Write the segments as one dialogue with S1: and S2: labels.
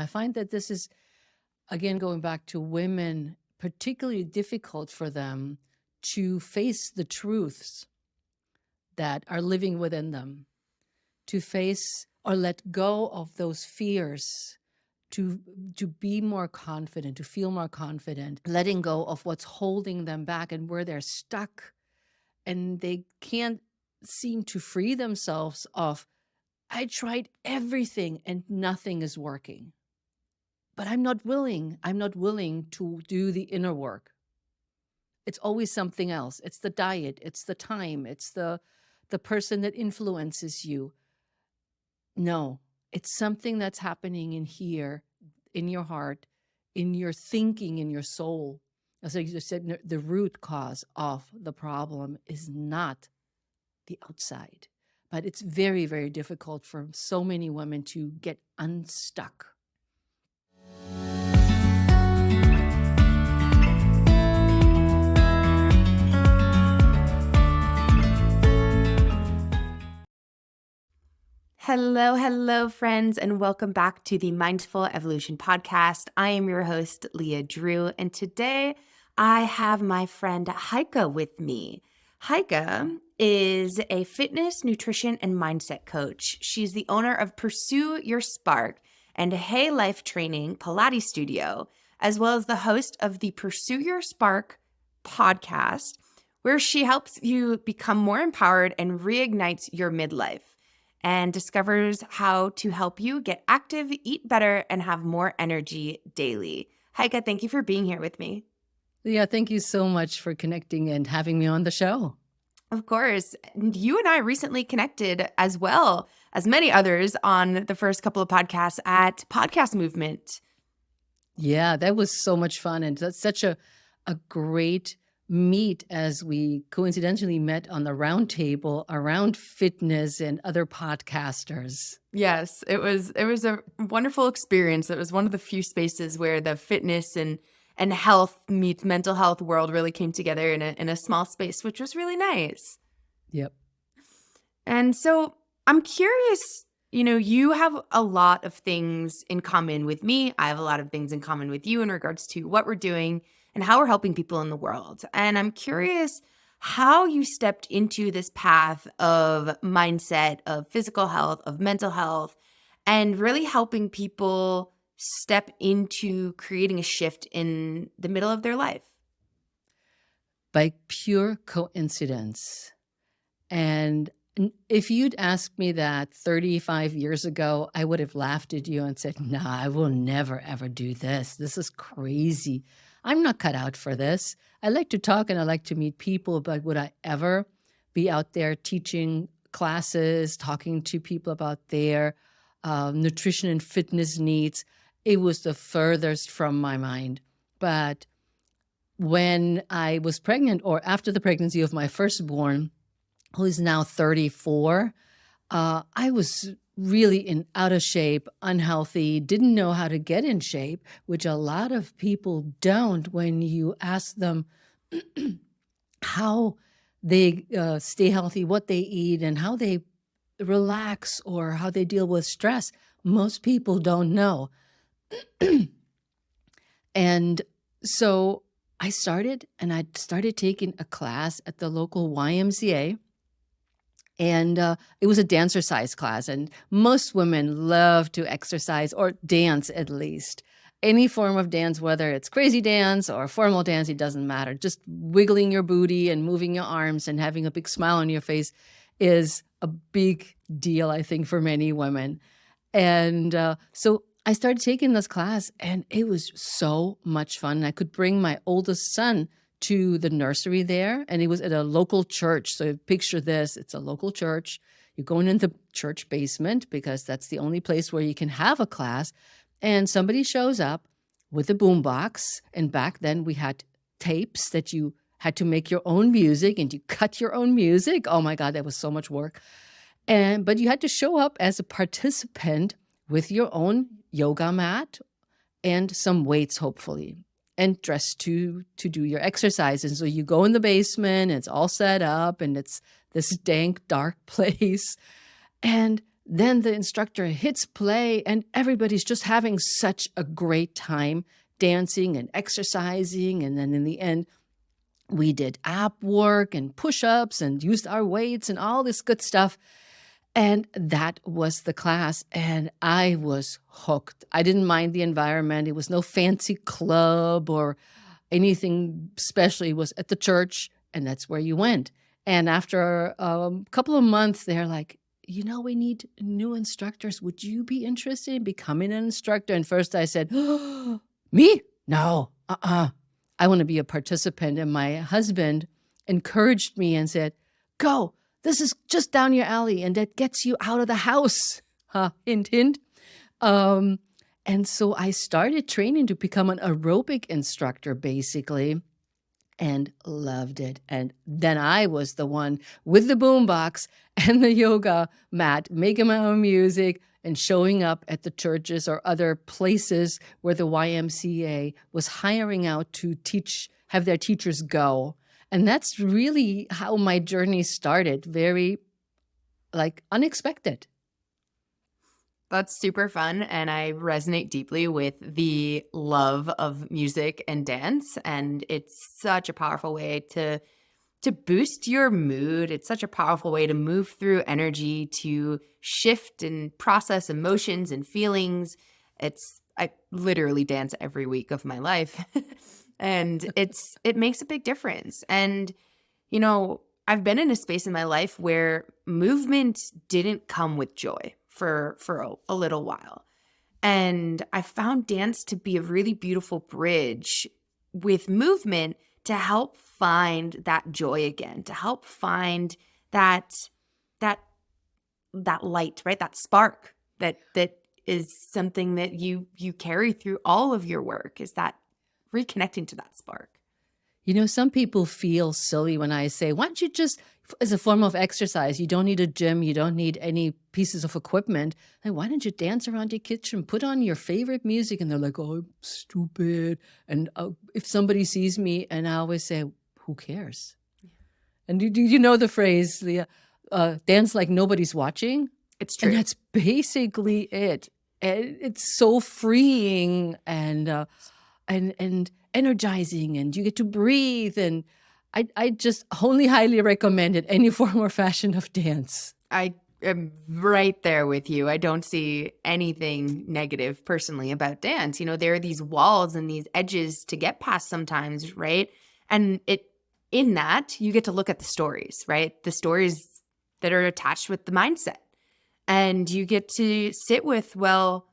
S1: find that this is, again, going back to women, particularly difficult for them to face the truths that are living within them, to face or let go of those fears, to be more confident, to feel more confident, letting go of what's holding them back and where they're stuck. And they can't seem to free themselves of, I tried everything and nothing is working. But I'm not willing to do the inner work. It's always something else. It's the diet, it's the time, it's the person that influences you. No, it's something that's happening in here, in your heart, in your thinking, in your soul. As I just said, the root cause of the problem is not the outside. But it's very, very difficult for so many women to get unstuck.
S2: Hello, friends, and welcome back to the Mindful Evolution Podcast. I am your host, Leah Drew, and today I have my friend Heike with me. Heike is a fitness, nutrition, and mindset coach. She's the owner of Pursue Your Spark and Hey Life Training Pilates Studio, as well as the host of the Pursue Your Spark podcast, where she helps you become more empowered and reignites your midlife, and discovers how to help you get active, eat better, and have more energy daily. Heike, thank you for being here with me.
S1: Yeah, thank you so much for connecting and having me on the show.
S2: Of course. You and I recently connected, as well as many others, on the first couple of podcasts at Podcast Movement.
S1: Yeah, that was so much fun. And that's such a great meet, as we coincidentally met on the round table around fitness and other podcasters.
S2: Yes, it was a wonderful experience. It was one of the few spaces where the fitness and health meets mental health world really came together in a small space, which was really nice.
S1: Yep.
S2: And so I'm curious, you have a lot of things in common with me. I have a lot of things in common with you in regards to what we're doing and how we're helping people in the world. And I'm curious how you stepped into this path of mindset, of physical health, of mental health, and really helping people step into creating a shift in the middle of their life.
S1: By pure coincidence. And if you'd asked me that 35 years ago, I would have laughed at you and said, nah, I will never, ever do this. This is crazy. I'm not cut out for this. I like to talk and I like to meet people, but would I ever be out there teaching classes, talking to people about their nutrition and fitness needs? It was the furthest from my mind. But when I was pregnant, or after the pregnancy of my firstborn, who is now 34, I was really out of shape, unhealthy, didn't know how to get in shape, which a lot of people don't when you ask them how they stay healthy, what they eat, and how they relax or how they deal with stress. Most people don't know. And so I started taking a class at the local YMCA. And it was a dancercise class. And most women love to exercise or dance, at least. Any form of dance, whether it's crazy dance or formal dance, it doesn't matter. Just wiggling your booty and moving your arms and having a big smile on your face is a big deal, I think, for many women. And so I started taking this class, and it was so much fun. I could bring my oldest son to the nursery there, and it was at a local church. So picture this, it's a local church. You're going in the church basement because that's the only place where you can have a class. And somebody shows up with a boombox. And back then we had tapes that you had to make your own music and you cut your own music. Oh my God, that was so much work. But you had to show up as a participant with your own yoga mat and some weights, hopefully, and dressed to do your exercises. So you go in the basement, it's all set up, and it's this dank, dark place. And then the instructor hits play and everybody's just having such a great time dancing and exercising. And then in the end, we did ab work and push-ups and used our weights and all this good stuff. And that was the class. And I was hooked. I didn't mind the environment. It was no fancy club or anything special. It was at the church, and that's where you went. And after a couple of months, they're like, we need new instructors. Would you be interested in becoming an instructor? And first I said, oh, me? No, I want to be a participant. And my husband encouraged me and said, go, this is just down your alley, and that gets you out of the house. Hint, hint. And so I started training to become an aerobic instructor, basically, and loved it. And then I was the one with the boombox and the yoga mat, making my own music and showing up at the churches or other places where the YMCA was hiring out to have their teachers go. And that's really how my journey started, very unexpected.
S2: That's super fun, and I resonate deeply with the love of music and dance, and it's such a powerful way to boost your mood. It's such a powerful way to move through energy, to shift and process emotions and feelings. I literally dance every week of my life, and it makes a big difference. And I've been in a space in my life where movement didn't come with joy for a little while. And I found dance to be a really beautiful bridge with movement to help find that joy again, to help find that light, right? That spark that is something that you carry through all of your work, is that reconnecting to that spark.
S1: Some people feel silly when I say, why don't you just, as a form of exercise, you don't need a gym, you don't need any pieces of equipment. Like, why don't you dance around your kitchen, put on your favorite music? And they're like, oh, I'm stupid. And if somebody sees me, and I always say, who cares? Yeah. And do you know the phrase, Leah, dance like nobody's watching?
S2: It's true.
S1: And that's basically it. And it's so freeing and energizing, and you get to breathe. And I just only highly recommend it, any form or fashion of dance.
S2: I am right there with you. I don't see anything negative personally about dance. There are these walls and these edges to get past sometimes, right? And in that, you get to look at the stories, right? The stories that are attached with the mindset. And you get to sit with, well,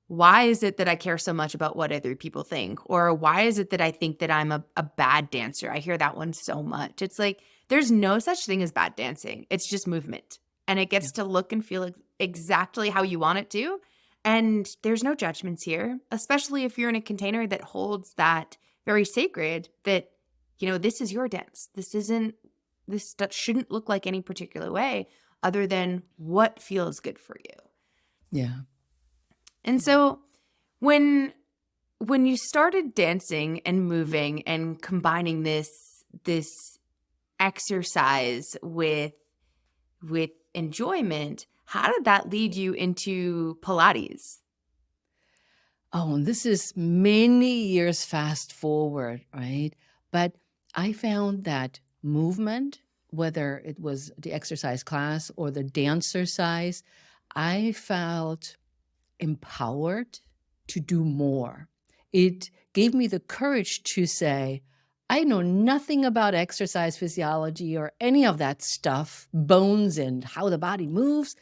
S2: why is it that I care so much about what other people think? Or why is it that I think that I'm a bad dancer? I hear that one so much. It's like, there's no such thing as bad dancing. It's just movement. And it gets to look and feel exactly how you want it to. And there's no judgments here, especially if you're in a container that holds that very sacred, that, this is your dance. This shouldn't look like any particular way other than what feels good for you.
S1: Yeah.
S2: And so when you started dancing and moving and combining this exercise with enjoyment, how did that lead you into Pilates?
S1: Oh, and this is many years fast forward, right? But I found that movement, whether it was the exercise class or the dancercise, I felt empowered to do more. It gave me the courage to say, I know nothing about exercise physiology or any of that stuff, bones and how the body moves,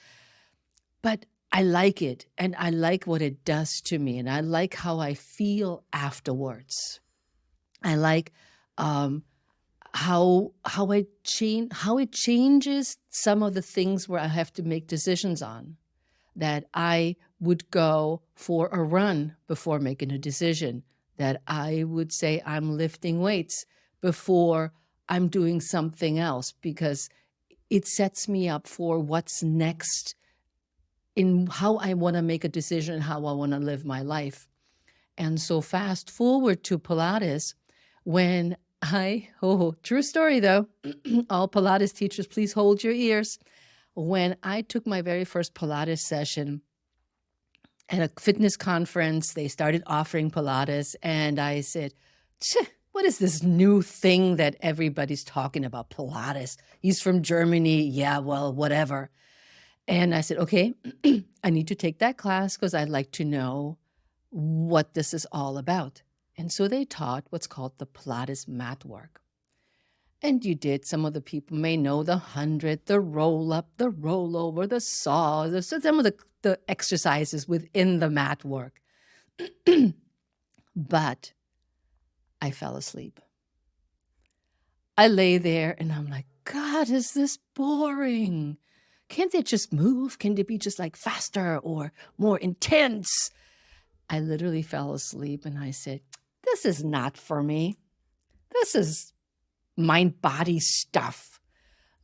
S1: but I like it, and I like what it does to me, and I like how I feel afterwards. I like how it changes some of the things where I have to make decisions on. That I would go for a run before making a decision, that I would say I'm lifting weights before I'm doing something else, because it sets me up for what's next in how I want to make a decision, how I want to live my life. And so fast forward to Pilates, when true story though, all Pilates teachers, please hold your ears. when I took my very first Pilates session at a fitness conference. They started offering Pilates, and I said, what is this new thing that everybody's talking about? Pilates. He's from Germany. Yeah, well, whatever. And I said, okay, I need to take that class because I'd like to know what this is all about. And so they taught what's called the Pilates mat work. And you did, some of the people may know the 100, the roll up, the roll over, the saw, some of the exercises within the mat work. But I fell asleep. I lay there and I'm like, God, is this boring? Can't they just move? Can they be just like faster or more intense? I literally fell asleep and I said, this is not for me. This is mind-body stuff.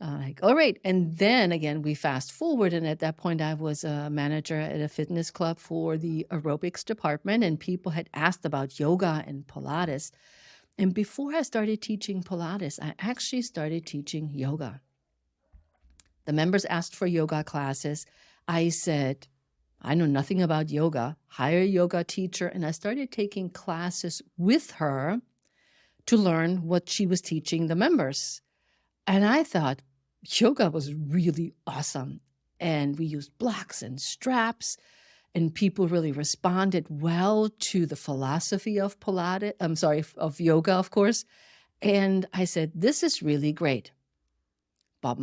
S1: Like, all right. And then again, we fast forward. And at that point, I was a manager at a fitness club for the aerobics department. And people had asked about yoga and Pilates. And before I started teaching Pilates, I actually started teaching yoga. The members asked for yoga classes. I said, I know nothing about yoga. Hire a yoga teacher. And I started taking classes with her to learn what she was teaching the members. And I thought yoga was really awesome. And we used blocks and straps, and people really responded well to the philosophy of of yoga, of course. And I said, this is really great. But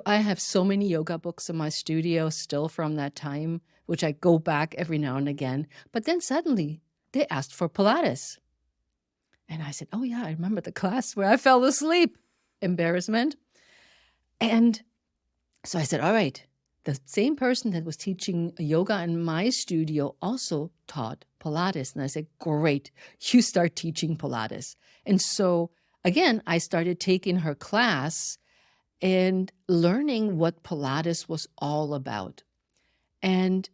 S1: I have so many yoga books in my studio still from that time, which I go back every now and again. But then suddenly they asked for Pilates. And I said, oh yeah, I remember the class where I fell asleep. Embarrassment. And so I said, all right, the same person that was teaching yoga in my studio also taught Pilates. And I said, great, you start teaching Pilates. And so again, I started taking her class and learning what Pilates was all about. And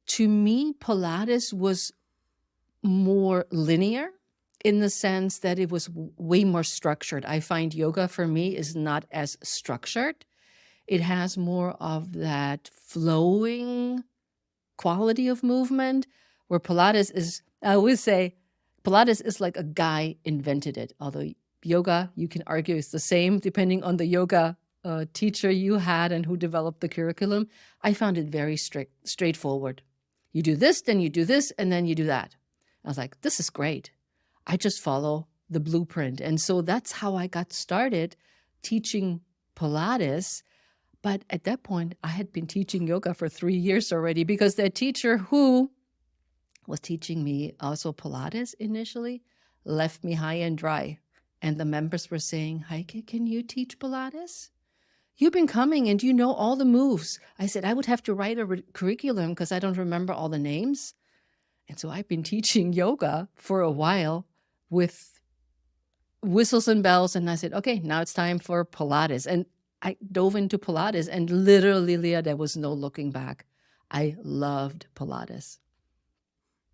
S1: to me, Pilates was more linear in the sense that it was way more structured. I find yoga for me is not as structured. It has more of that flowing quality of movement, where Pilates is, I always say, Pilates is like a guy invented it. Although yoga, you can argue, is the same depending on the yoga teacher you had and who developed the curriculum. I found it very straightforward. You do this, then you do this, and then you do that. I was like, this is great. I just follow the blueprint. And so that's how I got started teaching Pilates. But at that point, I had been teaching yoga for 3 years already, because that teacher who was teaching me also Pilates initially left me high and dry. And the members were saying, Heike, can you teach Pilates? You've been coming and you know all the moves. I said, I would have to write a curriculum because I don't remember all the names. And so I've been teaching yoga for a while with whistles and bells. And I said, okay, now it's time for Pilates. And I dove into Pilates, and literally, Leah, there was no looking back. I loved Pilates.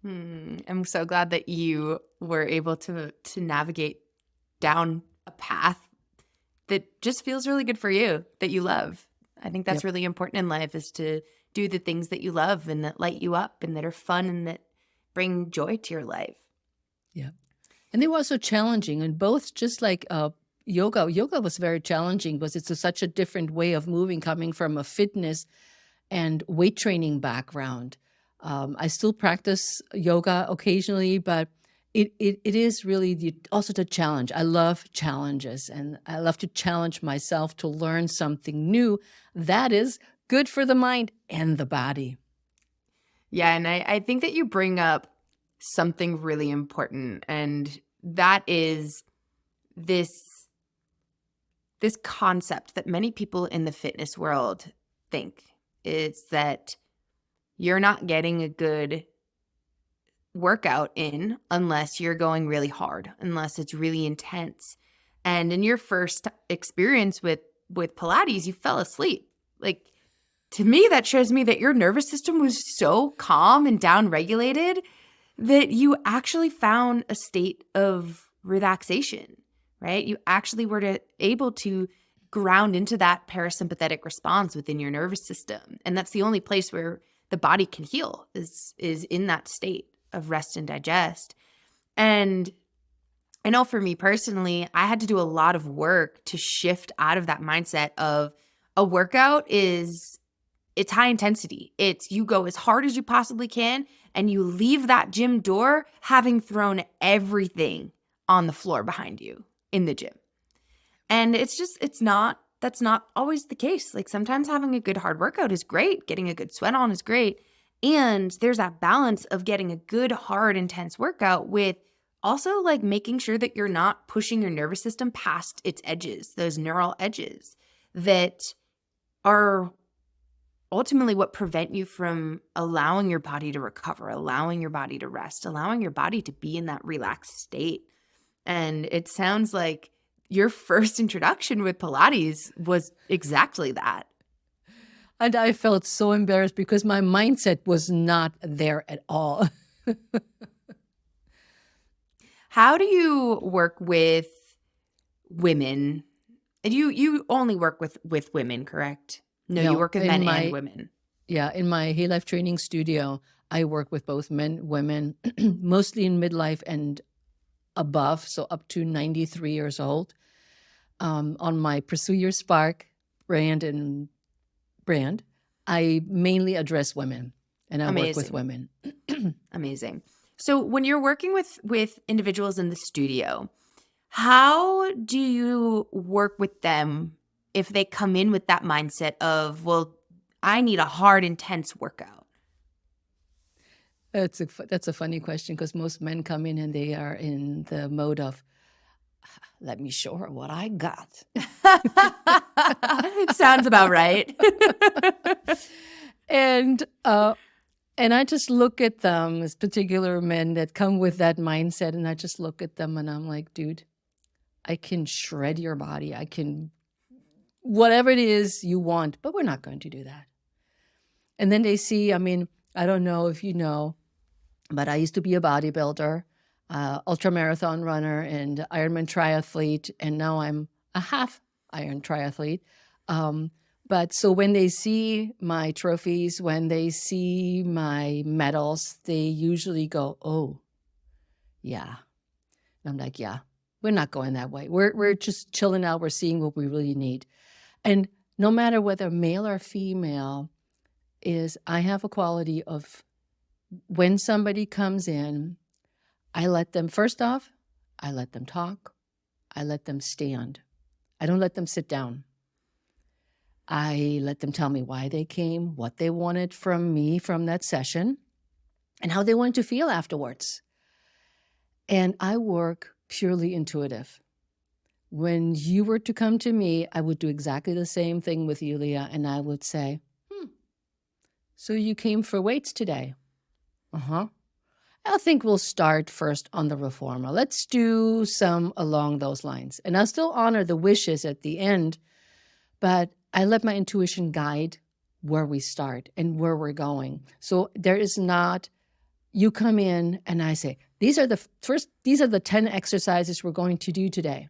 S2: I'm so glad that you were able to navigate down a path that just feels really good for you, that you love. I think that's really important in life, is to do the things that you love and that light you up and that are fun and that bring joy to your life.
S1: Yeah. And they were also challenging, and both, just like yoga was very challenging because it's such a different way of moving, coming from a fitness and weight training background. I still practice yoga occasionally, but it is really also the challenge. I love challenges, and I love to challenge myself to learn something new that is good for the mind and the body.
S2: Yeah, and I think that you bring up something really important, and that is this concept that many people in the fitness world think is that you're not getting a good workout in unless you're going really hard, unless it's really intense. And in your first experience with Pilates, you fell asleep. Like, to me, that shows me that your nervous system was so calm and down-regulated that you actually found a state of relaxation, right? You actually were able to ground into that parasympathetic response within your nervous system. And that's the only place where the body can heal is in that state of rest and digest. And I know for me personally, I had to do a lot of work to shift out of that mindset of a workout it's high intensity. It's you go as hard as you possibly can and you leave that gym door having thrown everything on the floor behind you in the gym. And that's not always the case. Like sometimes having a good hard workout is great. Getting a good sweat on is great. And there's that balance of getting a good, hard, intense workout with also like making sure that you're not pushing your nervous system past its edges, those neural edges that are ultimately what prevent you from allowing your body to recover, allowing your body to rest, allowing your body to be in that relaxed state. And it sounds like your first introduction with Pilates was exactly that.
S1: And I felt so embarrassed because my mindset was not there at all.
S2: How do you work with women? And you only work with women, correct? No, you work with men and women.
S1: Yeah, in my Hey Life training studio, I work with both men, women, mostly in midlife and above, so up to 93 years old. On my Pursue Your Spark brand, I mainly address women, and I work with women.
S2: Amazing. So when you're working with individuals in the studio, how do you work with them if they come in with that mindset of, well, I need a hard, intense workout?
S1: That's a funny question because most men come in and they are in the mode of, let me show her what I got.
S2: Sounds about right.
S1: And I just look at them, as particular men that come with that mindset, and I just look at them and I'm like, dude, I can shred your body. I can, whatever it is you want, but we're not going to do that. And then they see, I mean, I don't know if you know, but I used to be a bodybuilder, ultramarathon runner, and Ironman triathlete, and now I'm a half Iron triathlete. But so when they see my trophies, when they see my medals, they usually go, oh, yeah. And I'm like, yeah, we're not going that way. We're just chilling out. We're seeing what we really need. And no matter whether male or female, I have a quality of when somebody comes in, I let them, first off, I let them talk. I let them stand. I don't let them sit down. I let them tell me why they came, what they wanted from me from that session, and how they wanted to feel afterwards. And I work purely intuitive. When you were to come to me, I would do exactly the same thing with you, Leah, and I would say, so you came for weights today? Uh-huh. I think we'll start first on the reformer. Let's do some along those lines. And I'll still honor the wishes at the end, but I let my intuition guide where we start and where we're going. So there is not, you come in and I say, these are the 10 exercises we're going to do today.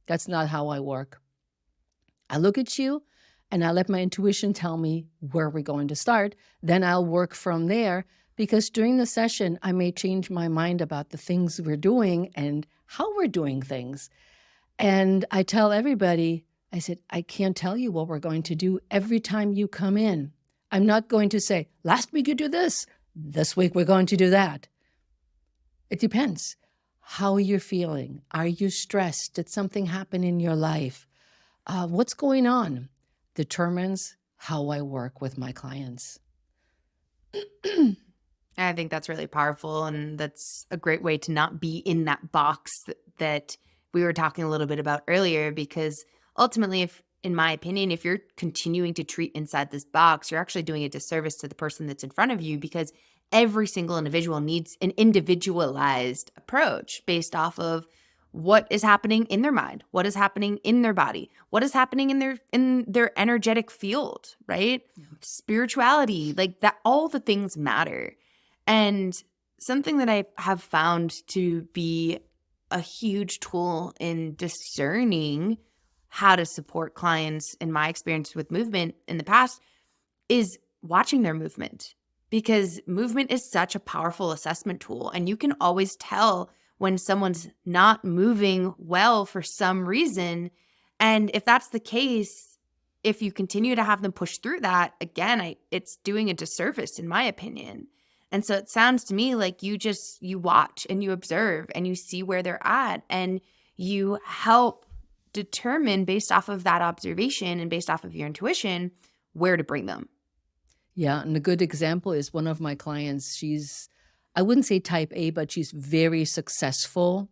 S1: That's not how I work. I look at you and I let my intuition tell me where we're going to start. Then I'll work from there, because during the session, I may change my mind about the things we're doing and how we're doing things. And I tell everybody, I said, I can't tell you what we're going to do every time you come in. I'm not going to say, last week you do this week we're going to do that. It depends. How you're feeling. Are you stressed? Did something happen in your life? What's going on determines how I work with my clients.
S2: I think that's really powerful, and that's a great way to not be in that box that we were talking a little bit about earlier, because ultimately, in my opinion, if you're continuing to treat inside this box, you're actually doing a disservice to the person that's in front of you, because every single individual needs an individualized approach based off of what is happening in their mind, what is happening in their body, what is happening in their energetic field, right? Yeah. Spirituality, like that, all the things matter. And something that I have found to be a huge tool in discerning how to support clients in my experience with movement in the past is watching their movement, because movement is such a powerful assessment tool. And you can always tell when someone's not moving well for some reason. And if that's the case, if you continue to have them push through that, again, it's doing a disservice in my opinion. And so it sounds to me like you watch and you observe and you see where they're at, and you help determine based off of that observation and based off of your intuition where to bring them.
S1: Yeah, and a good example is one of my clients. I wouldn't say type A, but she's very successful.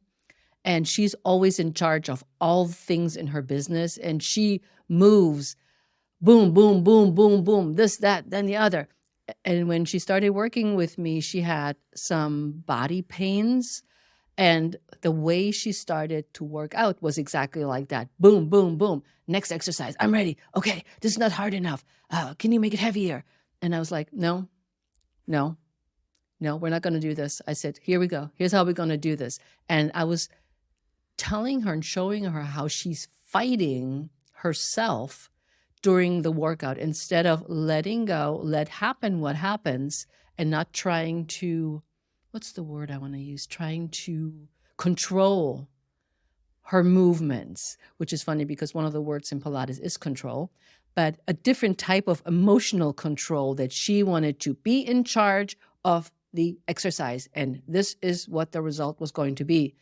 S1: And she's always in charge of all things in her business. And she moves boom, boom, boom, boom, boom, this, that, then the other. And when she started working with me, she had some body pains. And the way she started to work out was exactly like that. Boom, boom, boom. Next exercise. I'm ready. Okay, this is not hard enough. Can you make it heavier? And I was like, no, we're not going to do this. I said, here we go. Here's how we're going to do this. And I was telling her and showing her how she's fighting herself during the workout instead of letting go, let happen what happens, and not trying to, what's the word I want to use? Trying to control her movements, which is funny because one of the words in Pilates is control, but a different type of emotional control, that she wanted to be in charge of the exercise. And this is what the result was going to be.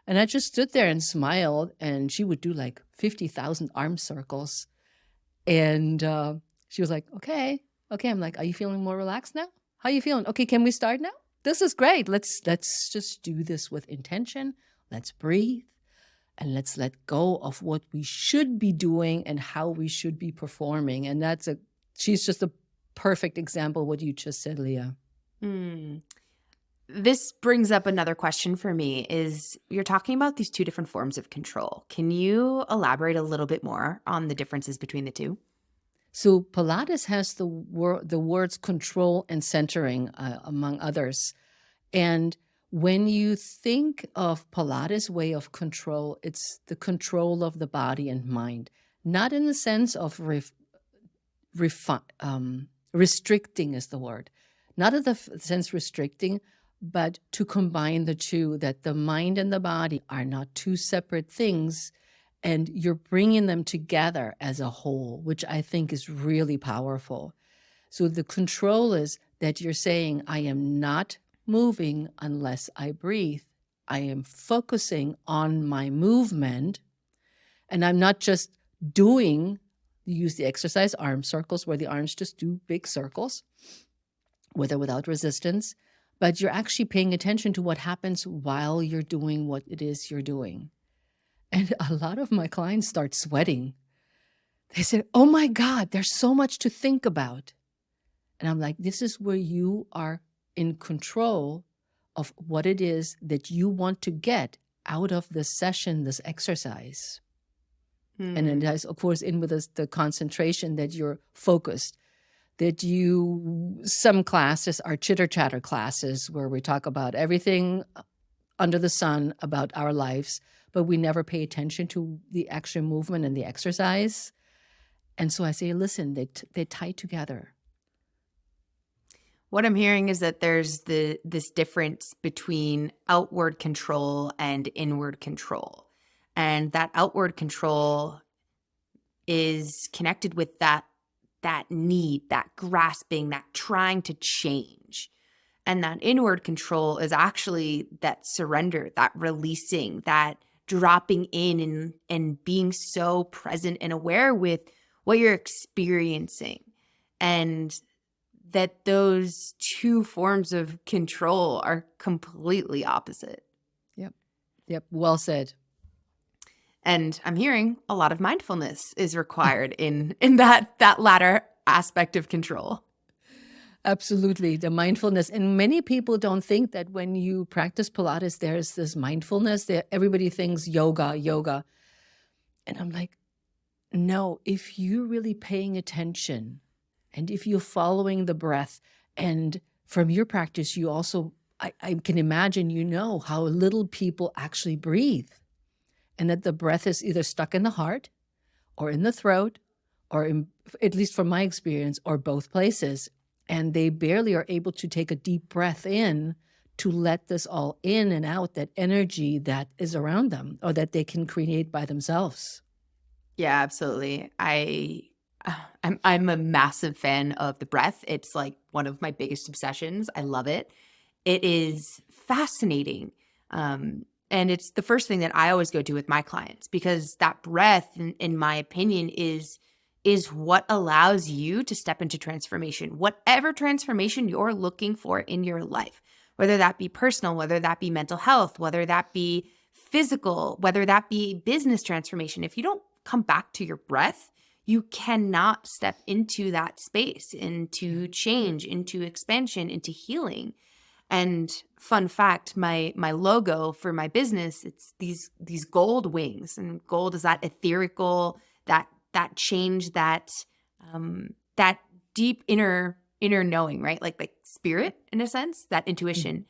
S1: And I just stood there and smiled, and she would do like 50,000 arm circles. And she was like, okay. I'm like, are you feeling more relaxed now? How are you feeling? Okay, can we start now? This is great. Let's just do this with intention. Let's breathe. And let's let go of what we should be doing and how we should be performing. And she's just a perfect example of what you just said, Leah.
S2: This brings up another question for me. Is you're talking about these two different forms of control. Can you elaborate a little bit more on the differences between the two?
S1: So Pilates has the words control and centering, among others. And when you think of Pilates' way of control, it's the control of the body and mind, not in the sense of restricting is the word, not in the sense restricting, but to combine the two, that the mind and the body are not two separate things, and you're bringing them together as a whole, which I think is really powerful. So the control is that you're saying, I am not moving unless I breathe. I am focusing on my movement, and I'm not just use the exercise arm circles, where the arms just do big circles, with or without resistance, but you're actually paying attention to what happens while you're doing what it is you're doing. And a lot of my clients start sweating. They said, oh my God, there's so much to think about. And I'm like, this is where you are in control of what it is that you want to get out of this session, this exercise. And it has, of course, in with us the concentration, that you're focused, that some classes are chitter-chatter classes where we talk about everything under the sun about our lives, but we never pay attention to the actual movement and the exercise. And so I say, listen, they tie together.
S2: What I'm hearing is that there's this difference between outward control and inward control. And that outward control is connected with that need, that grasping, that trying to change. And that inward control is actually that surrender, that releasing, that dropping in and being so present and aware with what you're experiencing. And that those two forms of control are completely opposite.
S1: Yep. Well said.
S2: And I'm hearing a lot of mindfulness is required in that latter aspect of control.
S1: Absolutely. The mindfulness. And many people don't think that when you practice Pilates, there's this mindfulness. Everybody thinks yoga. And I'm like, no, if you're really paying attention, and if you're following the breath, and from your practice, you also, I can imagine, how little people actually breathe, and that the breath is either stuck in the heart, or in the throat, or at least from my experience, or both places. And they barely are able to take a deep breath in to let this all in and out, that energy that is around them or that they can create by themselves.
S2: Yeah, absolutely. I'm a massive fan of the breath. It's like one of my biggest obsessions. I love it. It is fascinating. And it's the first thing that I always go to with my clients, because that breath, in my opinion, is what allows you to step into transformation, whatever transformation you're looking for in your life, whether that be personal, whether that be mental health, whether that be physical, whether that be business transformation. If you don't come back to your breath, you cannot step into that space, into change, into expansion, into healing. And fun fact, my logo for my business, it's these gold wings, and gold is that ethereal, that change, that deep inner knowing, right? Like spirit in a sense, that intuition.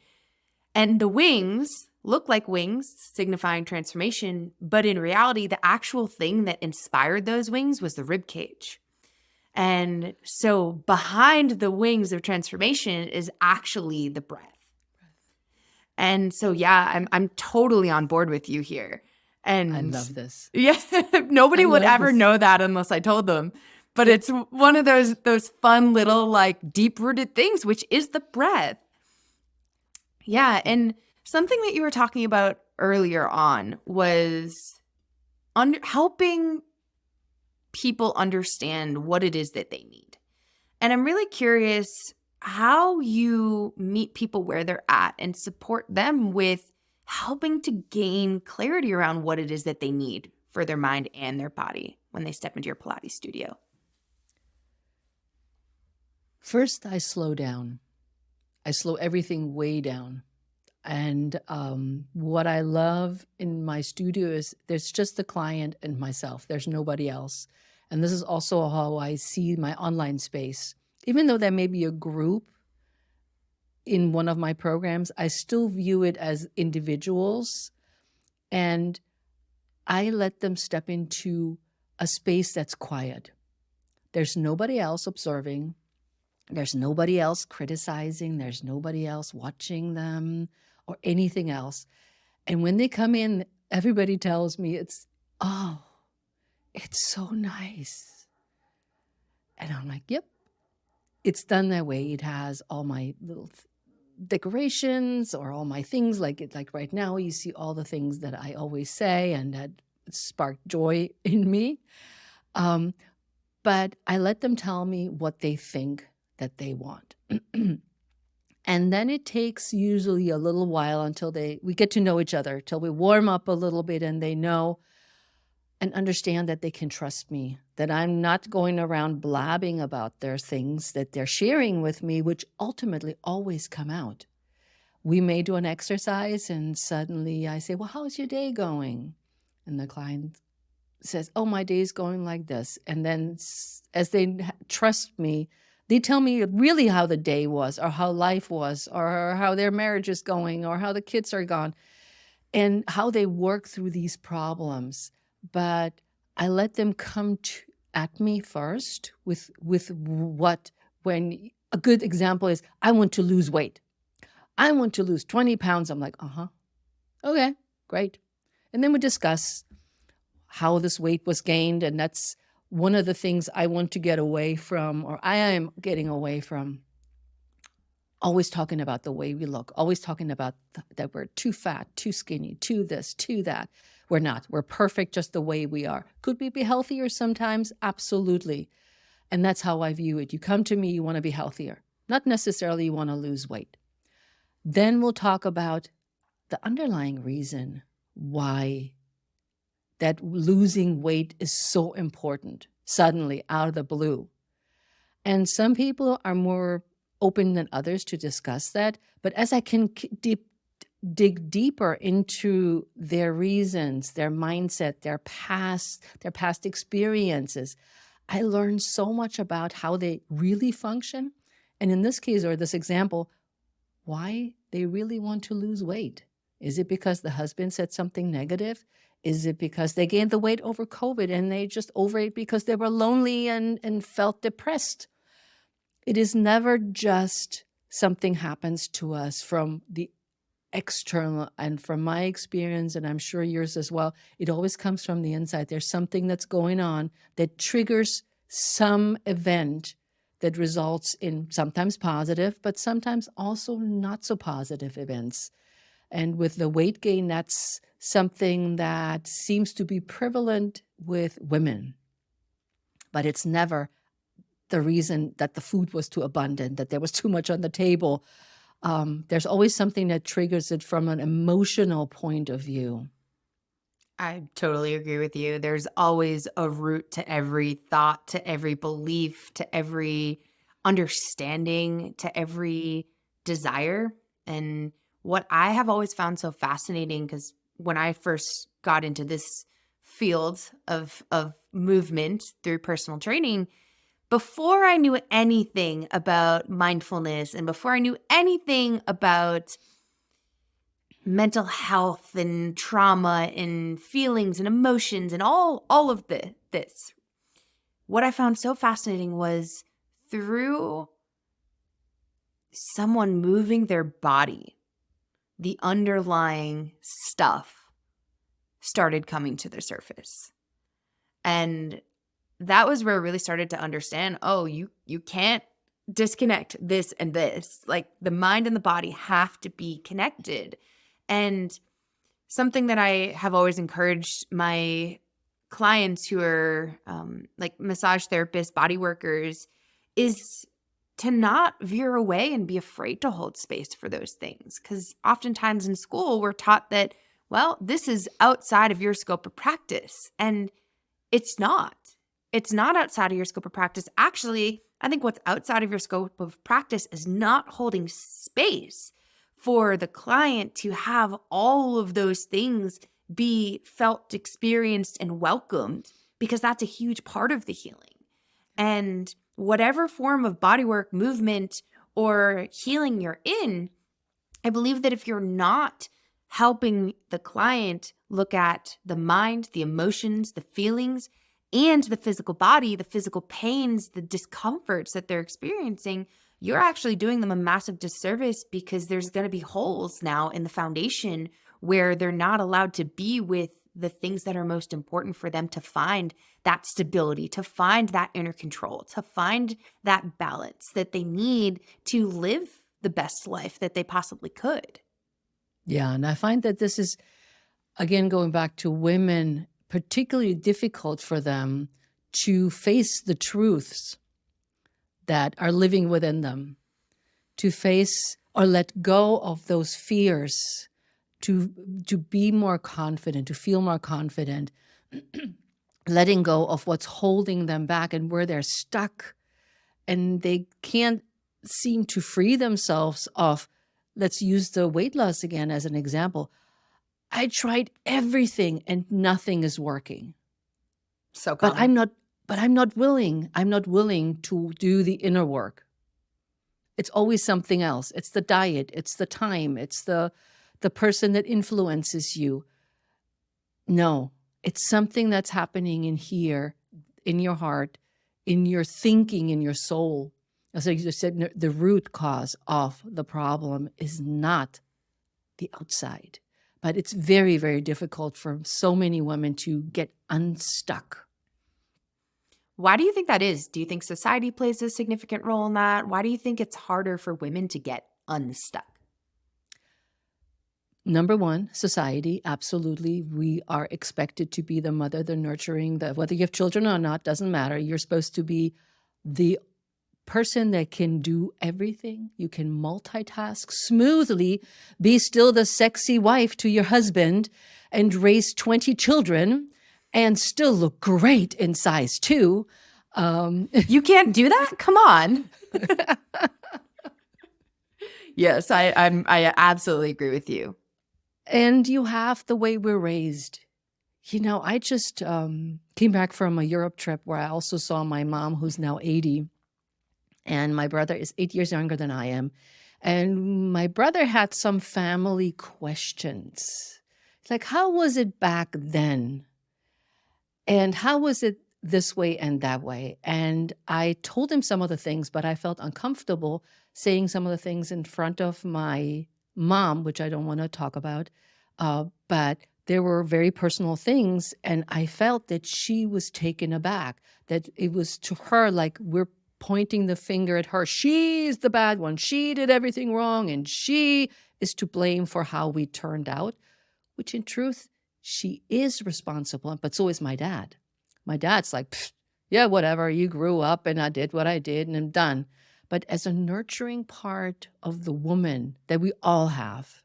S2: And the wings look like wings signifying transformation, but in reality, the actual thing that inspired those wings was the rib cage. And so behind the wings of transformation is actually the breath. And so, yeah, I'm totally on board with you here. And
S1: I love this.
S2: Yeah, nobody
S1: I
S2: would
S1: love
S2: ever
S1: this.
S2: know that unless I told them. But it's one of those fun little like deep-rooted things, which is the breath. Yeah, and something that you were talking about earlier on was helping people understand what it is that they need. And I'm really curious how you meet people where they're at and support them with helping to gain clarity around what it is that they need for their mind and their body when they step into your Pilates studio.
S1: First, I slow down. I slow everything way down. And what I love in my studio is there's just the client and myself. There's nobody else. And this is also how I see my online space. Even though there may be a group in one of my programs, I still view it as individuals. And I let them step into a space that's quiet. There's nobody else observing. There's nobody else criticizing. There's nobody else watching them or anything else. And when they come in, everybody tells me it's so nice. And I'm like, yep, it's done that way. It has all my little decorations or all my things like right now, you see all the things that I always say and that spark joy in me. But I let them tell me what they think that they want. And then it takes usually a little while until we get to know each other, till we warm up a little bit and they know and understand that they can trust me, that I'm not going around blabbing about their things that they're sharing with me, which ultimately always come out. We may do an exercise and suddenly I say, well, how's your day going? And the client says, oh, my day's going like this. And then as they trust me, they tell me really how the day was or how life was or how their marriage is going or how the kids are gone and how they work through these problems. But I let them come at me first with when a good example is, I want to lose weight. I want to lose 20 pounds. I'm like, okay, great. And then we discuss how this weight was gained. And that's one of the things I want to get away from, or I am getting away from. Always talking about the way we look, always talking about that we're too fat, too skinny, too this, too that. We're not. We're perfect just the way we are. Could we be healthier sometimes? Absolutely. And that's how I view it. You come to me, you want to be healthier. Not necessarily you want to lose weight. Then we'll talk about the underlying reason why that losing weight is so important, suddenly out of the blue. And some people are more open than others to discuss that. But as I can dig deeper into their reasons, their mindset, their past experiences, I learn so much about how they really function. And in this case, or this example, why they really want to lose weight. Is it because the husband said something negative? Is it because they gained the weight over COVID and they just overate because they were lonely and felt depressed? It is never just something happens to us from the external. And from my experience, and I'm sure yours as well, it always comes from the inside. There's something that's going on that triggers some event that results in sometimes positive, but sometimes also not so positive events. And with the weight gain, that's something that seems to be prevalent with women. But it's never the reason that the food was too abundant, that there was too much on the table. There's always something that triggers it from an emotional point of view.
S2: I totally agree with you. There's always a root to every thought, to every belief, to every understanding, to every desire. And what I have always found so fascinating, because when I first got into this field of movement through personal training, before I knew anything about mindfulness and before I knew anything about mental health and trauma and feelings and emotions and all of this, what I found so fascinating was through someone moving their body, the underlying stuff started coming to the surface. And that was where I really started to understand, oh, you can't disconnect this and this. Like the mind and the body have to be connected. And something that I have always encouraged my clients who are like massage therapists, body workers, is to not veer away and be afraid to hold space for those things. Because oftentimes in school, we're taught that, well, this is outside of your scope of practice. And it's not. It's not outside of your scope of practice. Actually, I think what's outside of your scope of practice is not holding space for the client to have all of those things be felt, experienced, and welcomed, because that's a huge part of the healing. And whatever form of bodywork, movement, or healing you're in, I believe that if you're not helping the client look at the mind, the emotions, the feelings, and the physical body, the physical pains, the discomforts that they're experiencing, you're actually doing them a massive disservice, because there's going to be holes now in the foundation where they're not allowed to be with the things that are most important for them to find that stability, to find that inner control, to find that balance that they need to live the best life that they possibly could.
S1: Yeah, and I find that this is, again, going back to women, particularly difficult for them to face the truths that are living within them, to face or let go of those fears, to be more confident, to feel more confident, letting go of what's holding them back and where they're stuck. And they can't seem to free themselves of, let's use the weight loss again as an example. I tried everything and nothing is working.
S2: So common.
S1: But I'm not willing. I'm not willing to do the inner work. It's always something else. It's the diet. It's the time. It's the person that influences you. No, it's something that's happening in here, in your heart, in your thinking, in your soul. As I just said, the root cause of the problem is not the outside. But it's very, very difficult for so many women to get unstuck.
S2: Why do you think that is? Do you think society plays a significant role in that? Why do you think it's harder for women to get unstuck?
S1: Number one, society, absolutely. We are expected to be the mother, the nurturing, whether you have children or not, doesn't matter. You're supposed to be the person that can do everything. You can multitask smoothly, be still the sexy wife to your husband, and raise 20 children and still look great in size 2.
S2: You can't do that? Come on. Yes, I absolutely agree with you.
S1: And you have the way we're raised. You know, I just came back from a Europe trip where I also saw my mom, who's now 80. And my brother is 8 years younger than I am. And my brother had some family questions. like, how was it back then? And how was it this way and that way? And I told him some of the things, but I felt uncomfortable saying some of the things in front of my mom, which I don't want to talk about. But there were very personal things. And I felt that she was taken aback, that it was to her like we're pointing the finger at her. She's the bad one. She did everything wrong. And she is to blame for how we turned out, which in truth, she is responsible, but so is my dad. My dad's like, "Pfft, yeah, whatever, you grew up and I did what I did and I'm done." But as a nurturing part of the woman that we all have,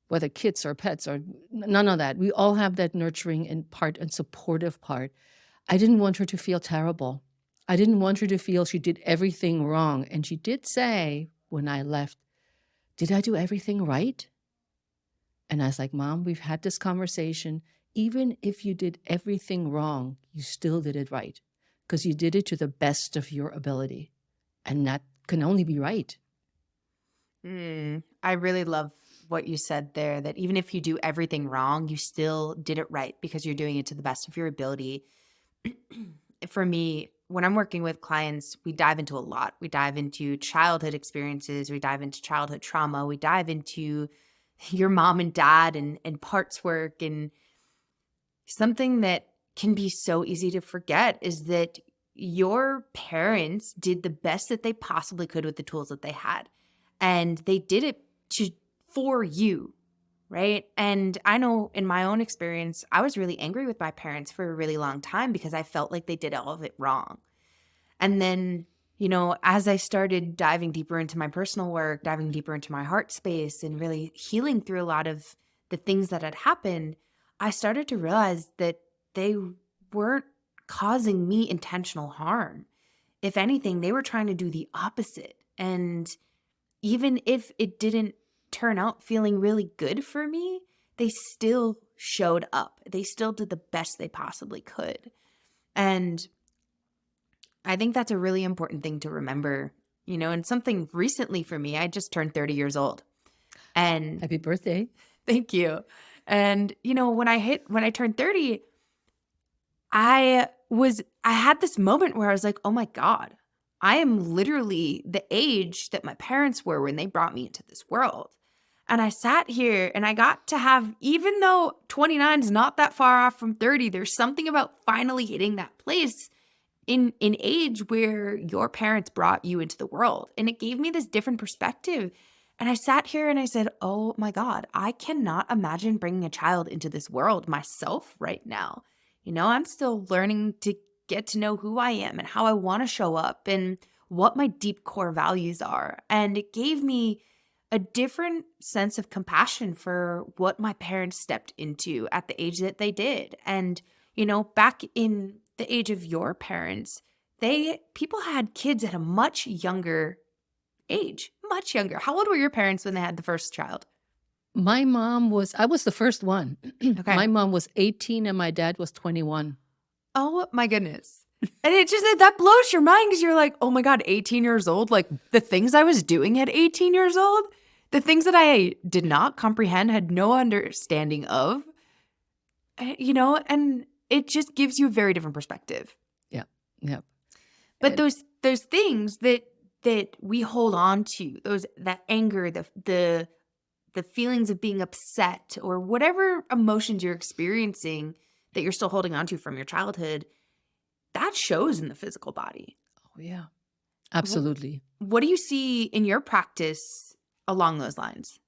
S1: whether kids or pets or none of that, we all have that nurturing and part and supportive part. I didn't want her to feel terrible. I didn't want her to feel she did everything wrong. And she did say when I left, "Did I do everything right?" And I was like, "Mom, we've had this conversation. Even if you did everything wrong, you still did it right because you did it to the best of your ability. And that can only be right."
S2: I really love what you said there, that even if you do everything wrong, you still did it right because you're doing it to the best of your ability. For me, when I'm working with clients, we dive into a lot. We dive into childhood experiences, we dive into childhood trauma, we dive into your mom and dad and parts work. And something that can be so easy to forget is that your parents did the best that they possibly could with the tools that they had. And they did it for you, right? And I know in my own experience, I was really angry with my parents for a really long time because I felt like they did all of it wrong. And then, as I started diving deeper into my personal work, diving deeper into my heart space and really healing through a lot of the things that had happened, I started to realize that they weren't causing me intentional harm. If anything, they were trying to do the opposite. And even if it didn't turn out feeling really good for me, they still showed up. They still did the best they possibly could. And I think that's a really important thing to remember, and something recently for me, I just turned 30 years old. And
S1: Happy birthday.
S2: thank you. And, when I turned 30, I had this moment where I was like, oh my God, I am literally the age that my parents were when they brought me into this world. And I sat here and I got to have, even though 29 is not that far off from 30, there's something about finally hitting that place in age where your parents brought you into the world. And it gave me this different perspective. And I sat here and I said, oh my God, I cannot imagine bringing a child into this world myself right now. I'm still learning to get to know who I am and how I want to show up and what my deep core values are. And it gave me a different sense of compassion for what my parents stepped into at the age that they did. And, back in the age of your parents, people had kids at a much younger age, much younger. How old were your parents when they had the first child?
S1: I was the first one.
S2: Okay.
S1: My mom was 18 and my dad was 21.
S2: Oh my goodness. And it just, that blows your mind because you're like, oh my God, 18 years old, like the things I was doing at 18 years old, the things that I did not comprehend, had no understanding of, and it just gives you a very different perspective.
S1: Yeah. Yeah.
S2: But those things that we hold on to, that anger, the feelings of being upset or whatever emotions you're experiencing that you're still holding on to from your childhood, that shows in the physical body.
S1: Oh, yeah. Absolutely.
S2: What do you see in your practice along those lines?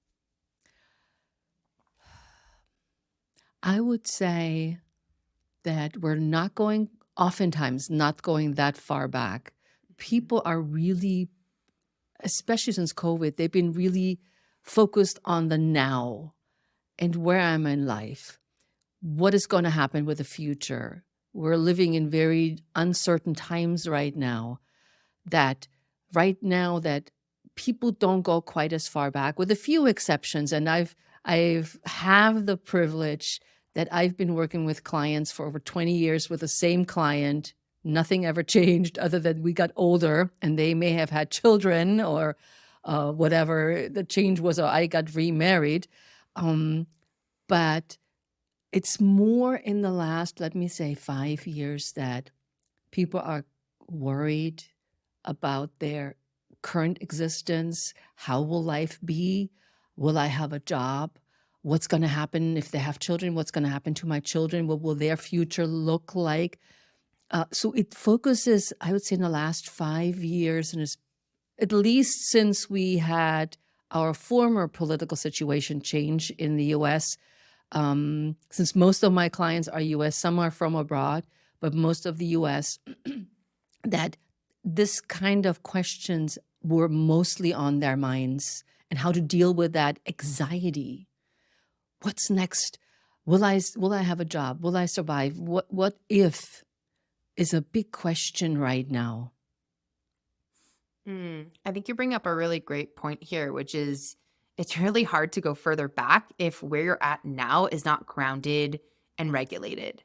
S1: I would say that we're oftentimes not going that far back. People are really, especially since COVID, they've been really focused on the now and where I'm in life. What is going to happen with the future? We're living in very uncertain times right now that people don't go quite as far back, with a few exceptions. And I've have the privilege that I've been working with clients for over 20 years with the same client. Nothing ever changed other than we got older and they may have had children or whatever. The change was I got remarried. But It's more in the last, let me say, 5 years that people are worried about their current existence. How will life be? Will I have a job? What's going to happen if they have children? What's going to happen to my children? What will their future look like? So it focuses, I would say, in the last 5 years, and at least since we had our former political situation change in the U.S., since most of my clients are U.S., some are from abroad, but most of the U.S., that this kind of questions were mostly on their minds, and how to deal with that anxiety. What's next? Will I have a job? Will I survive? What if is a big question right now.
S2: I think you bring up a really great point here, which is it's really hard to go further back if where you're at now is not grounded and regulated,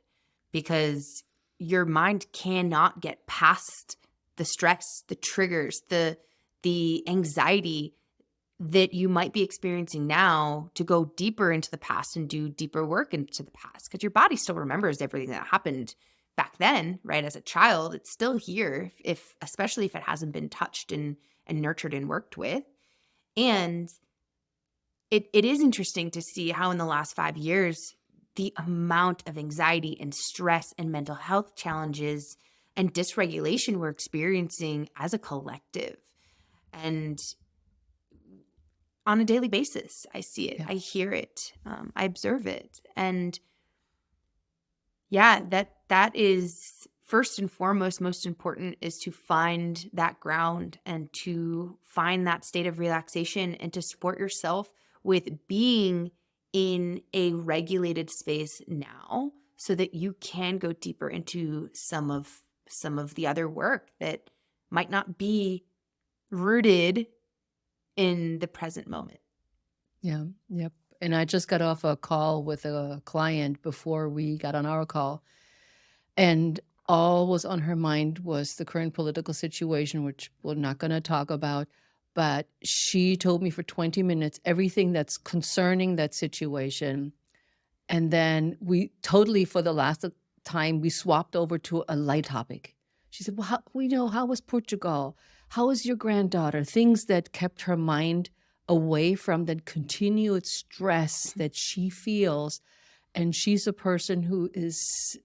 S2: because your mind cannot get past the stress, the triggers, the anxiety that you might be experiencing now to go deeper into the past and do deeper work into the past, because your body still remembers everything that happened back then, right? As a child, it's still here, if especially if it hasn't been touched and nurtured and worked with. And it is interesting to see how in the last 5 years, the amount of anxiety and stress and mental health challenges and dysregulation we're experiencing as a collective. And on a daily basis, I see it, I hear it, I observe it. And yeah, that is first and foremost, most important, is to find that ground and to find that state of relaxation and to support yourself with being in a regulated space now, so that you can go deeper into some of the other work that might not be rooted in the present moment.
S1: Yeah. Yep. And I just got off a call with a client before we got on our call, and all was on her mind was the current political situation, which we're not going to talk about. But she told me for 20 minutes everything that's concerning that situation. And then we totally, for the last time, we swapped over to a light topic. She said, well, how was Portugal? How was your granddaughter? Things that kept her mind away from that continued stress that she feels. And she's a person who is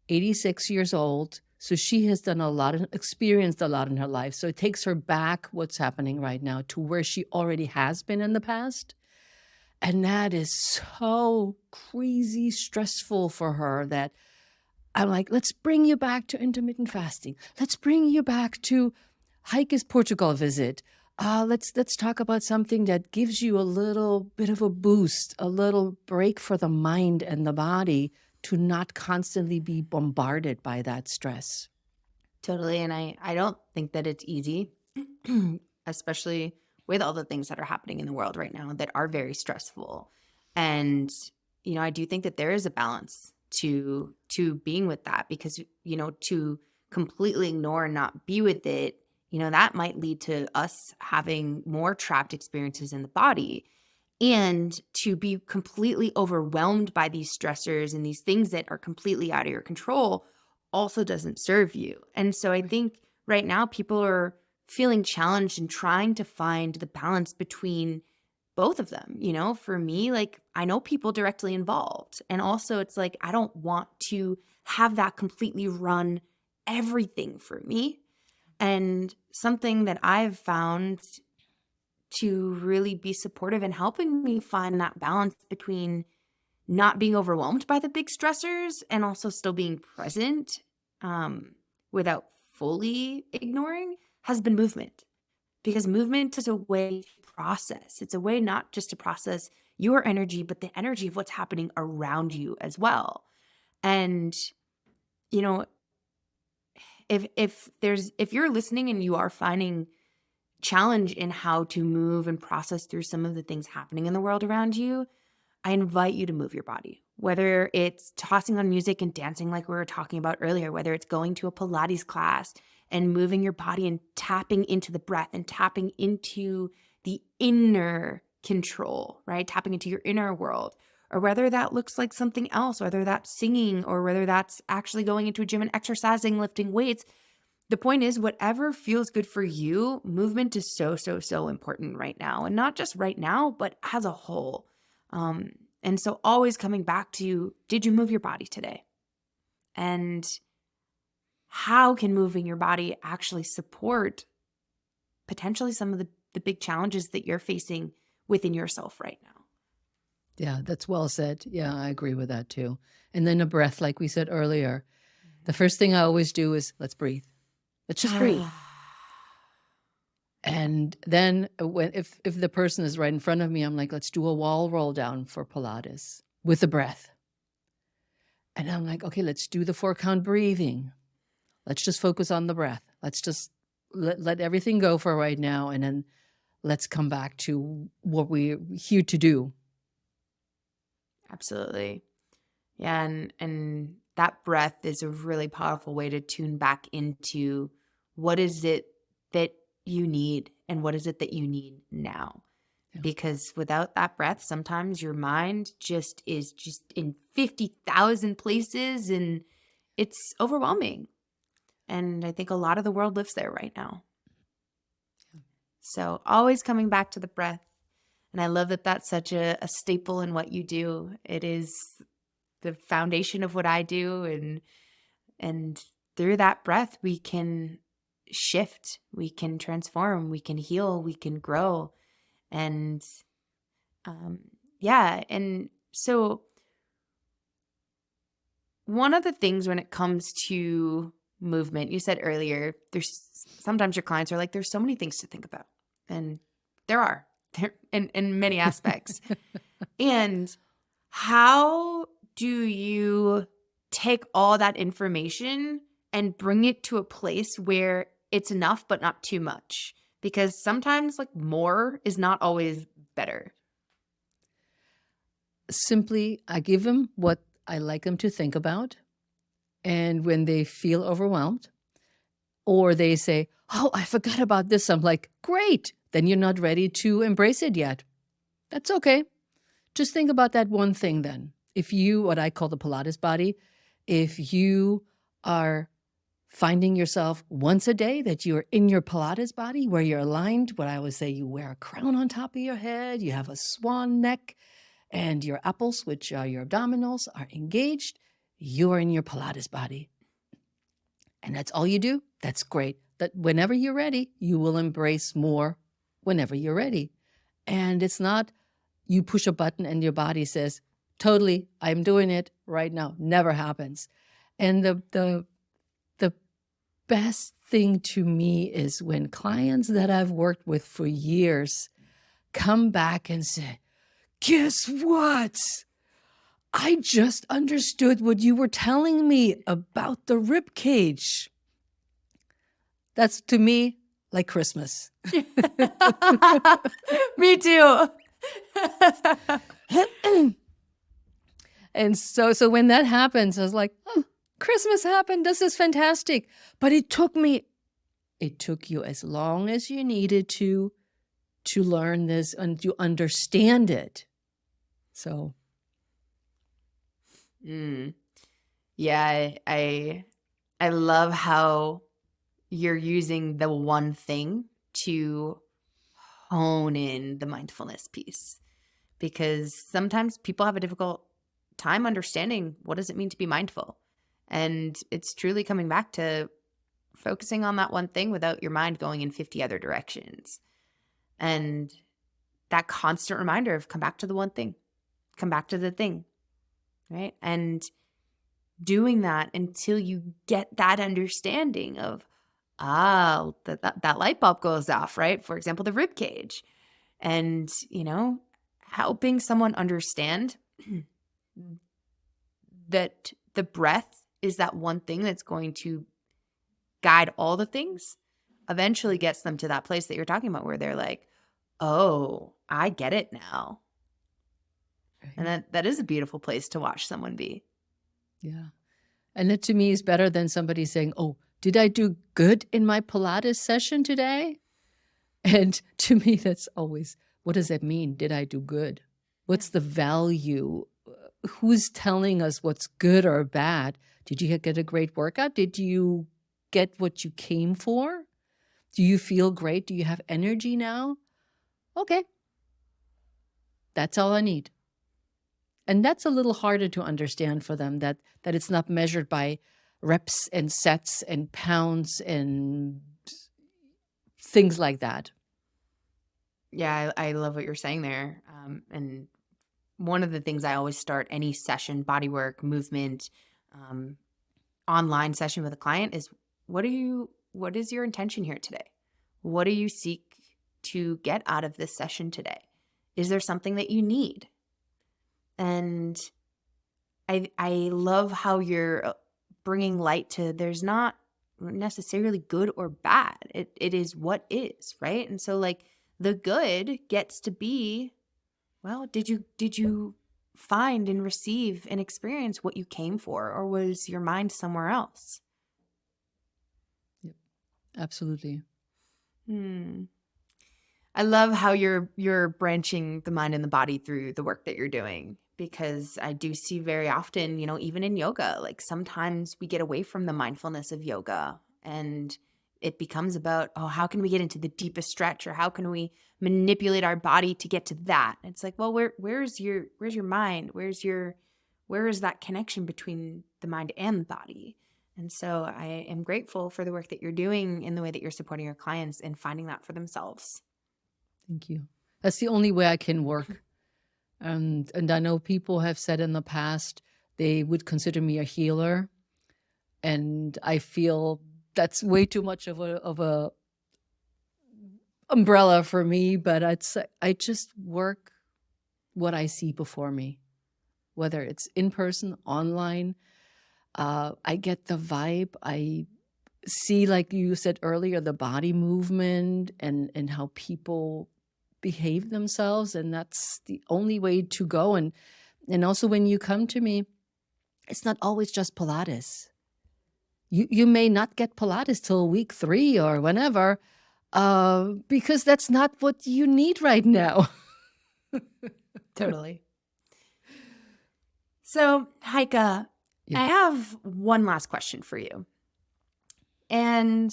S1: 86 years old. So she has done experienced a lot in her life. So it takes her back what's happening right now to where she already has been in the past. And that is so crazy stressful for her that I'm like, let's bring you back to intermittent fasting. Let's bring you back to Heike's Portugal visit. Let's talk about something that gives you a little bit of a boost, a little break for the mind and the body to not constantly be bombarded by that stress.
S2: Totally. And I don't think that it's easy, especially with all the things that are happening in the world right now that are very stressful. And, I do think that there is a balance to being with that, because, to completely ignore and not be with it, that might lead to us having more trapped experiences in the body. And to be completely overwhelmed by these stressors and these things that are completely out of your control also doesn't serve you. And so I think right now people are feeling challenged and trying to find the balance between both of them. For me, like, I know people directly involved. And also it's like, I don't want to have that completely run everything for me. And something that I've found to really be supportive and helping me find that balance between not being overwhelmed by the big stressors and also still being present without fully ignoring has been movement. Because movement is a way to process. It's a way not just to process your energy, but the energy of what's happening around you as well. And, if you're listening and you are finding challenge in how to move and process through some of the things happening in the world around you, I invite you to move your body, whether it's tossing on music and dancing like we were talking about earlier, whether it's going to a Pilates class and moving your body and tapping into the breath and tapping into the inner control, right? Tapping into your inner world, or whether that looks like something else, whether that's singing, or whether that's actually going into a gym and exercising, lifting weights. The point is, whatever feels good for you, movement is so, so, so important right now. And not just right now, but as a whole. And so always coming back to, did you move your body today? And how can moving your body actually support potentially some of the big challenges that you're facing within yourself right now?
S1: Yeah, that's well said. Yeah, I agree with that too. And then a breath, like we said earlier. The first thing I always do is let's breathe. Let's just breathe. And then if the person is right in front of me, I'm like, let's do a wall roll down for Pilates with the breath. And I'm like, okay, let's do the 4-count breathing. Let's just focus on the breath. Let's just let everything go for right now. And then let's come back to what we're here to do.
S2: Absolutely. Yeah. And that breath is a really powerful way to tune back into what is it that you need and what is it that you need now. Yeah. Because without that breath, sometimes your mind just is just in 50,000 places and it's overwhelming. And I think a lot of the world lives there right now. Yeah. So always coming back to the breath. And I love that that's such a staple in what you do. It is the foundation of what I do. And through that breath, we can shift, we can transform, we can heal, we can grow. And yeah. And so one of the things when it comes to movement, you said earlier, there's sometimes your clients are like, there's so many things to think about. And there are. In many aspects. And how do you take all that information and bring it to a place where it's enough but not too much? Because sometimes like more is not always better.
S1: Simply, I give them what I like them to think about. And when they feel overwhelmed or they say, oh, I forgot about this, I'm like, great. Then you're not ready to embrace it yet. That's okay. Just think about that one thing then. If you, what I call the Pilates body, if you are finding yourself once a day that you're in your Pilates body where you're aligned, what I always say, you wear a crown on top of your head, you have a swan neck, and your apples, which are your abdominals, are engaged, you're in your Pilates body. And that's all you do, that's great. That whenever you're ready, you will embrace more whenever you're ready. And it's not you push a button and your body says, totally, I'm doing it right now. Never happens. And the best thing to me is when clients that I've worked with for years come back and say, guess what? I just understood what you were telling me about the rib cage. That's to me like Christmas.
S2: Me too.
S1: And so when that happens, I was like, oh, Christmas happened. This is fantastic. But it took you as long as you needed to learn this and to understand it. So.
S2: Yeah, I love how you're using the one thing to hone in the mindfulness piece, because sometimes people have a difficult time understanding what does it mean to be mindful. And it's truly coming back to focusing on that one thing without your mind going in 50 other directions. And that constant reminder of come back to the one thing, come back to the thing, right? And doing that until you get that understanding of, that light bulb goes off, right? For example, the rib cage. And, helping someone understand that the breath is that one thing that's going to guide all the things eventually gets them to that place that you're talking about where they're like, oh, I get it now. Right. And that is a beautiful place to watch someone be.
S1: Yeah. And it to me is better than somebody saying, oh, did I do good in my Pilates session today? And to me, that's always, what does that mean? Did I do good? What's the value who's telling us what's good or bad? Did you get a great workout? Did you get what you came for? Do you feel great? Do you have energy now? Okay, that's all I need. And that's a little harder to understand for them, that it's not measured by reps and sets and pounds and things like that.
S2: Yeah, I love what you're saying there. And one of the things I always start any session, body work, movement, online session with a client is, what is your intention here today? What do you seek to get out of this session today? Is there something that you need? And I love how you're bringing light to, there's not necessarily good or bad. It is what is, right? And so like the good gets to be, well, did you find and receive and experience what you came for, or was your mind somewhere else?
S1: Yep, absolutely.
S2: I love how you're branching the mind and the body through the work that you're doing, because I do see very often, even in yoga, like sometimes we get away from the mindfulness of yoga and it becomes about, oh, how can we get into the deepest stretch, or how can we manipulate our body to get to that? It's like, well, where's your mind? Where is that connection between the mind and the body? And so I am grateful for the work that you're doing in the way that you're supporting your clients and finding that for themselves.
S1: Thank you. That's the only way I can work. And I know people have said in the past they would consider me a healer, and I feel that's way too much of a umbrella for me. But I just work what I see before me, whether it's in person, online. I get the vibe. I see, like you said earlier, the body movement and how people behave themselves, and that's the only way to go. And also, when you come to me, it's not always just Pilates. You may not get Pilates till week 3 or whenever, because that's not what you need right now.
S2: Totally. So, Heike, I have one last question for you. And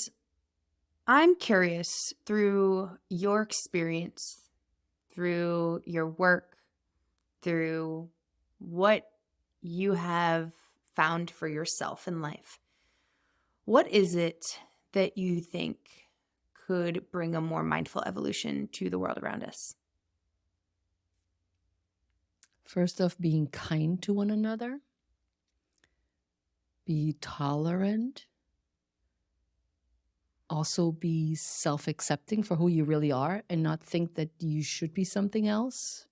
S2: I'm curious, through your experience, through your work, through what you have found for yourself in life, what is it that you think could bring a more mindful evolution to the world around us?
S1: First off, being kind to one another, be tolerant, also be self-accepting for who you really are and not think that you should be something else.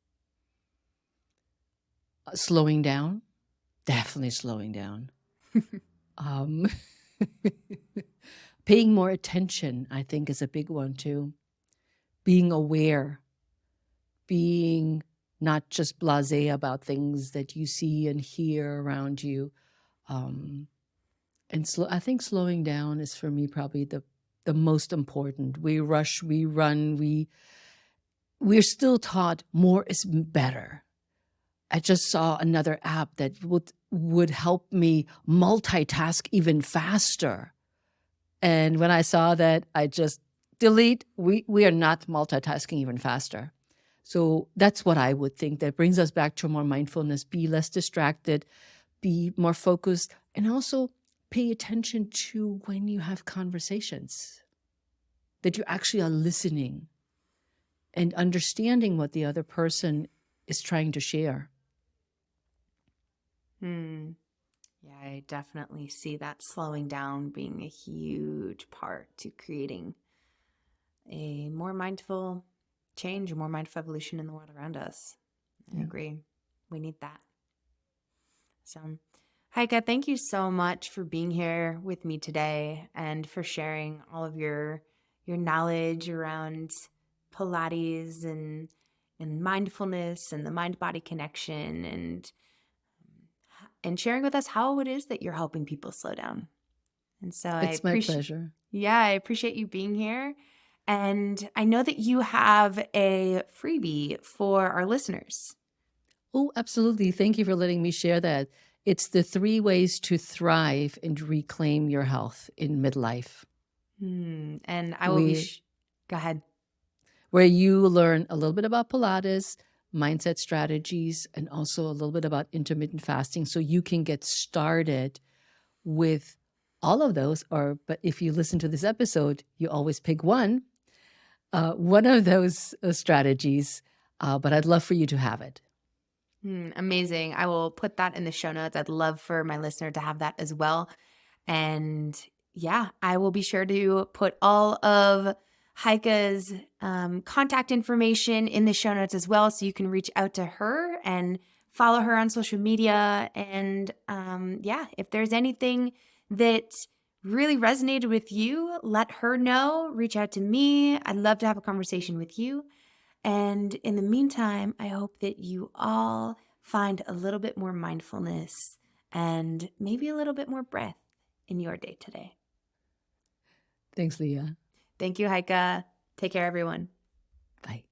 S1: Slowing down, definitely slowing down. Paying more attention, I think, is a big one too. Being aware, being not just blasé about things that you see and hear around you. I think slowing down is, for me, probably the most important. We rush, we run, we're still taught more is better. I just saw another app that would help me multitask even faster. And when I saw that, I just delete. We are not multitasking even faster. So that's what I would think. That brings us back to more mindfulness. Be less distracted, be more focused, and also pay attention to when you have conversations, that you actually are listening and understanding what the other person is trying to share.
S2: Yeah, I definitely see that slowing down being a huge part to creating a more mindful change, a more mindful evolution in the world around us. I agree. We need that. So, Heike, thank you so much for being here with me today and for sharing all of your knowledge around Pilates and mindfulness and the mind-body connection, and sharing with us how it is that you're helping people slow down. And so
S1: It's my pleasure.
S2: Yeah, I appreciate you being here. And I know that you have a freebie for our listeners.
S1: Oh, absolutely. Thank you for letting me share that. It's the 3 ways to thrive and reclaim your health in midlife,
S2: And I will be
S1: we
S2: go ahead.
S1: where you learn a little bit about Pilates, mindset strategies, and also a little bit about intermittent fasting so you can get started with all of those. But if you listen to this episode, you always pick one of those strategies. But I'd love for you to have it.
S2: Amazing. I will put that in the show notes. I'd love for my listener to have that as well. And yeah, I will be sure to put all of Heike's contact information in the show notes as well. So you can reach out to her and follow her on social media. And yeah, if there's anything that really resonated with you, let her know. Reach out to me. I'd love to have a conversation with you. And in the meantime, I hope that you all find a little bit more mindfulness and maybe a little bit more breath in your day today.
S1: Thanks, Leah.
S2: Thank you, Heike. Take care, everyone.
S1: Bye.